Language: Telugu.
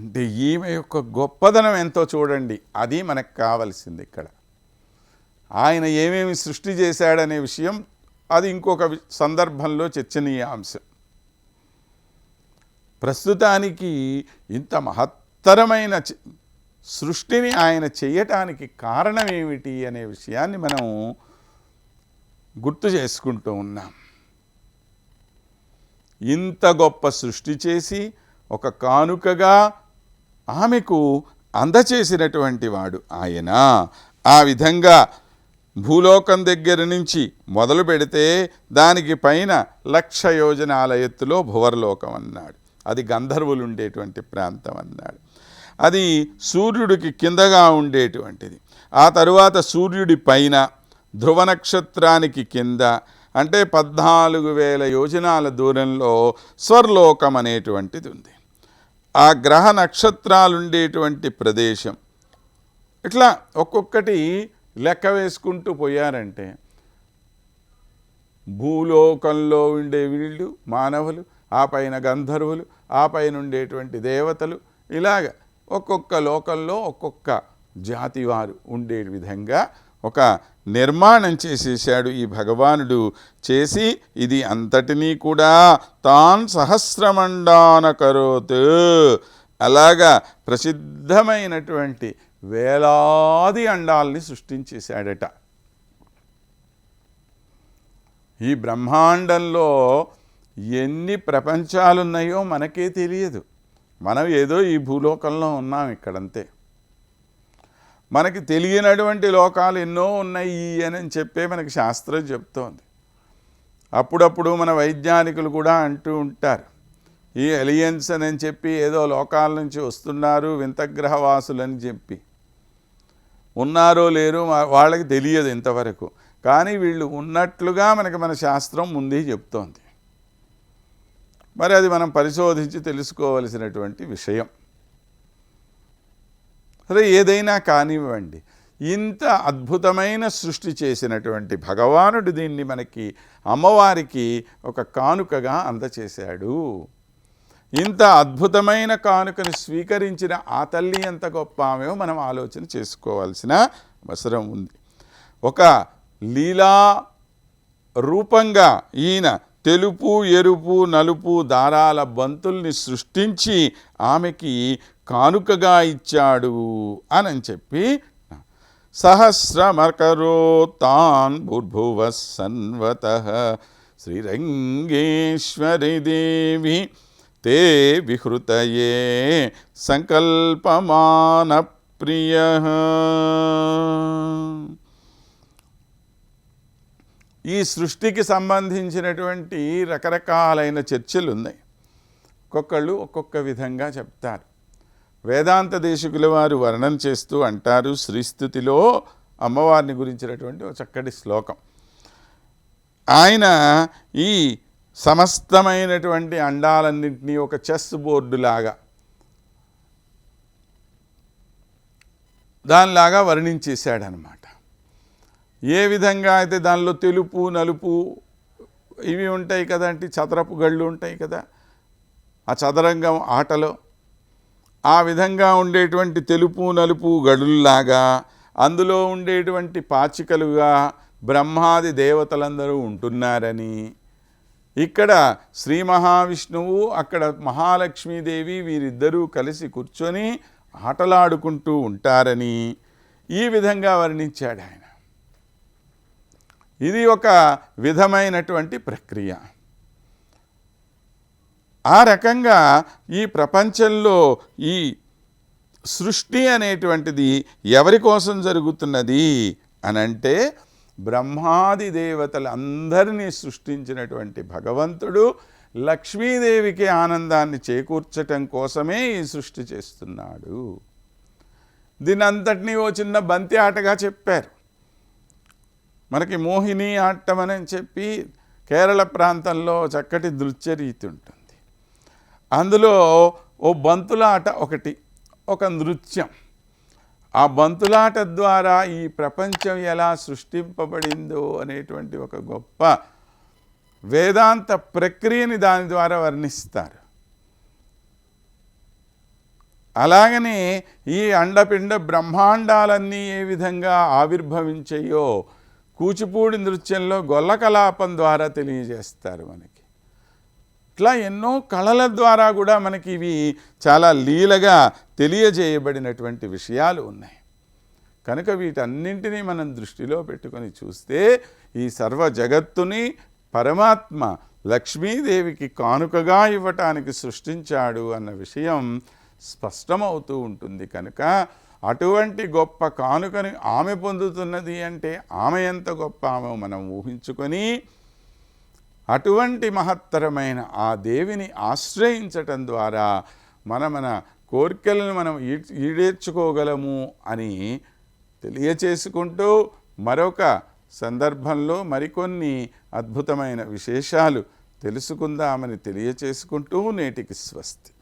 అంటే ఈమె యొక్క గొప్పదనం ఎంతో చూడండి. అది మనకు కావలసింది ఇక్కడ. ఆయన ఏమేమి సృష్టి చేశాడనే విషయం అది ఇంకొక సందర్భంలో చర్చనీయాంశం. ప్రస్తుతానికి ఇంత మహత్తరమైన సృష్టిని ఆయన చేయటానికి కారణం ఏమిటి అనే విషయాన్ని మనం గుర్తు చేసుకుంటూ ఉన్నాం. ఇంత గొప్ప సృష్టి చేసి ఒక కానుకగా ఆమెకు అందచేసినటువంటి వాడు ఆయన. ఆ విధంగా భూలోకం దగ్గర నుంచి మొదలు పెడితే దానికి పైన 1,00,000 యోజనాల ఎత్తులో భువర్లోకం అన్నాడు. అది గంధర్వులు ఉండేటువంటి ప్రాంతం అన్నాడు. అది సూర్యుడికి కిందగా ఉండేటువంటిది. ఆ తరువాత సూర్యుడి పైన ధ్రువ నక్షత్రానికి కింద అంటే 14,000 యోజనాల దూరంలో స్వర్లోకం అనేటువంటిది ఉంది. ఆ గ్రహ నక్షత్రాలు ఉండేటువంటి ప్రదేశం ఇట్లా ఒక్కొక్కటి లెక్క వేసుకుంటూ పోయారంటే భూలోకంలో ఉండే వీళ్ళు మానవులు, ఆ పైన గంధర్వులు, ఆ పైన ఉండేటువంటి దేవతలు, ఇలాగ ఒక్కొక్క లోకంలో ఒక్కొక్క జాతి వారు ఉండే విధంగా ఒక నిర్మాణం చేసేసాడు ఈ భగవానుడు. చేసి ఇది అంతటినీ కూడా తాన్ సహస్రమండాన కరోత్, అలాగా ప్రసిద్ధమైనటువంటి వేలాది అండాల్ని సృష్టించేశాడట. ఈ బ్రహ్మాండంలో ఎన్ని ప్రపంచాలున్నాయో మనకే తెలియదు. మనం ఏదో ఈ భూలోకంలో ఉన్నాం ఇక్కడంతే. మనకి తెలియనటువంటి లోకాలు ఎన్నో ఉన్నాయి అని చెప్పే మనకి శాస్త్రం చెప్తోంది. అప్పుడప్పుడు మన వైజ్ఞానికులు కూడా అంటూ ఉంటారు, ఈ ఎలియన్స్ అని చెప్పి ఏదో లోకాల నుంచి వస్తున్నారు వింతగ్రహవాసులని చెప్పి. ఉన్నారో లేరో వాళ్ళకి తెలియదు ఇంతవరకు, కానీ వీళ్ళు ఉన్నట్లుగా మనకి మన శాస్త్రం ముందే చెప్తోంది. మరి అది మనం పరిశోధించి తెలుసుకోవలసినటువంటి విషయం. సరే, ఏదైనా కానివ్వండి, ఇంత అద్భుతమైన సృష్టి చేసినటువంటి భగవానుడు దీన్ని మనకి అమ్మవారికి ఒక కానుకగా అందచేశాడు. ఇంత అద్భుతమైన కానుకను స్వీకరించిన ఆ తల్లి ఎంత గొప్ప ఆమెో మనం ఆలోచన చేసుకోవాల్సిన అవసరం ఉంది. ఒక లీలా రూపంగా ఈయన తెలుపు, ఎరుపు, నలుపు దారాల బంతుల్ని సృష్టించి ఆమెకి కానుకగా ఇచ్చాడు అని చెప్పి సహస్రమకరో తాన్ భూర్భువ సన్వతః శ్రీరంగేశ్వరి దేవి తే విహృతయే సంకల్పమాన ప్రియ. ఈ సృష్టికి సంబంధించినటువంటి రకరకాలైన చర్చలు ఉన్నాయి. ఒక్కొక్కళ్ళు ఒక్కొక్క విధంగా చెప్తారు. వేదాంత దేశికుల వారు వర్ణన చేస్తూ అంటారు, శ్రీస్తుతిలో అమ్మవారిని గురించినటువంటి ఒక చక్కటి శ్లోకం. ఆయన ఈ సమస్తమైనటువంటి అండాలన్నింటినీ ఒక చెస్ బోర్డు లాగా దానిలాగా వర్ణించేశాడనమాట. ఏ విధంగా అయితే దానిలో తెలుపు, నలుపు ఇవి ఉంటాయి కదా, అంటే చదరపు గళ్ళు ఉంటాయి కదా ఆ చదరంగం ఆటలో, ఆ విధంగా ఉండేటువంటి తెలుపు నలుపు గడుల్లాగా అందులో ఉండేటువంటి పాచికలుగా బ్రహ్మాది దేవతలందరూ ఉంటున్నారని, ఇక్కడ శ్రీ మహావిష్ణువు అక్కడ మహాలక్ష్మీదేవి వీరిద్దరూ కలిసి కూర్చొని ఆటలాడుకుంటూ ఉంటారని ఈ విధంగా వర్ణించాడు ఆయన. ఇది ఒక విధమైనటువంటి ప్రక్రియ. ఆ రకంగా ఈ ప్రపంచంలో ఈ సృష్టి అనేటువంటిది ఎవరి కోసం జరుగుతున్నది అనంటే బ్రహ్మాది దేవతలందరినీ సృష్టించినటువంటి భగవంతుడు లక్ష్మీదేవికి ఆనందాన్ని చేకూర్చటం కోసమే ఈ సృష్టి చేస్తున్నాడు. దీనంతటినీ ఓ చిన్న బంతి ఆటగా చెప్పారు. మనకి మోహిని ఆటం అని చెప్పి కేరళ ప్రాంతంలో చక్కటి నృత్య రీతి ఉంటుంది. అందులో ఓ బంతులాట ఒకటి, ఒక నృత్యం. ఆ బంతులాట ద్వారా ఈ ప్రపంచం ఎలా సృష్టింపబడిందో అనేటువంటి ఒక గొప్ప వేదాంత ప్రక్రియని దాని ద్వారా వర్ణిస్తారు. అలాగనే ఈ అండపిండ బ్రహ్మాండాలన్నీ ఏ విధంగా ఆవిర్భవించాయో కూచిపూడి నృత్యంలో గొల్ల కలాపం ద్వారా తెలియజేస్తారు మనకి. ఇట్లా ఎన్నో కళల ద్వారా కూడా మనకి ఇవి చాలా లీలగా తెలియజేయబడినటువంటి విషయాలు ఉన్నాయి. కనుక వీటన్నింటినీ మనం దృష్టిలో పెట్టుకొని చూస్తే ఈ సర్వ జగత్తుని పరమాత్మ లక్ష్మీదేవికి కానుకగా ఇవ్వటానికి సృష్టించాడు అన్న విషయం స్పష్టమవుతూ ఉంటుంది. కనుక అటువంటి గొప్ప కానుకని ఆమె పొందుతున్నది అంటే ఆమె ఎంత గొప్ప ఆమె మనం ఊహించుకొని అటువంటి మహత్తరమైన ఆ దేవిని ఆశ్రయించటం ద్వారా మన కోరికలను మనం ఈడేర్చుకోగలము అని తెలియచేసుకుంటూ మరొక సందర్భంలో మరికొన్ని అద్భుతమైన విశేషాలు తెలుసుకుందామని తెలియచేసుకుంటూ నేటికి స్వస్తి.